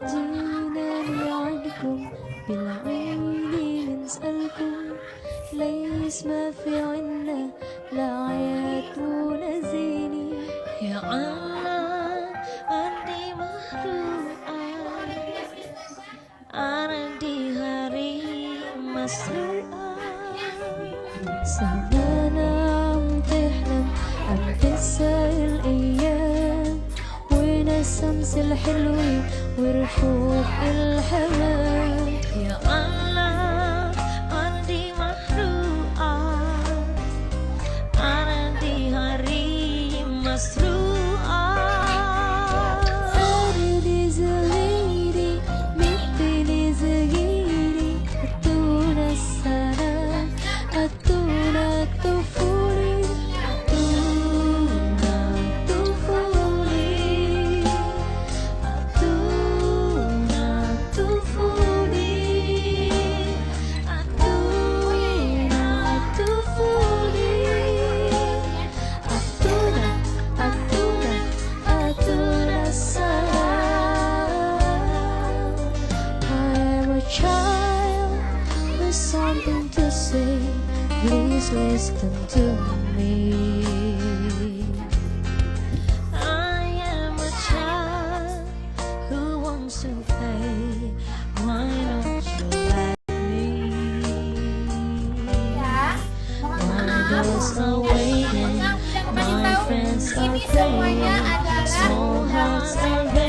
جينا عنكم بالعين نسألكم ليس ما في عنا لا عيات ولا زيني. يا الله عندي مخلوقات أنا دي hari مسروقة سهرانة عم تحلم عم تنسى الأيام وين الشمس الحلوة ورفوق الحمام. يا الله عندي مخلوقات أنا دي hari مسروقة أرضي صغيري مثلي صغيري أتونا السلام أتونا الطفولي أتونا الطفولي أتونا الطفولي أتونا الطفولي أتونا أتونا أتونا السلام. I am a child with something to say. Please listen to me. I am a child who wants to play. Why don't you let me? My doors are waiting, my friends are praying, small hearts are begging.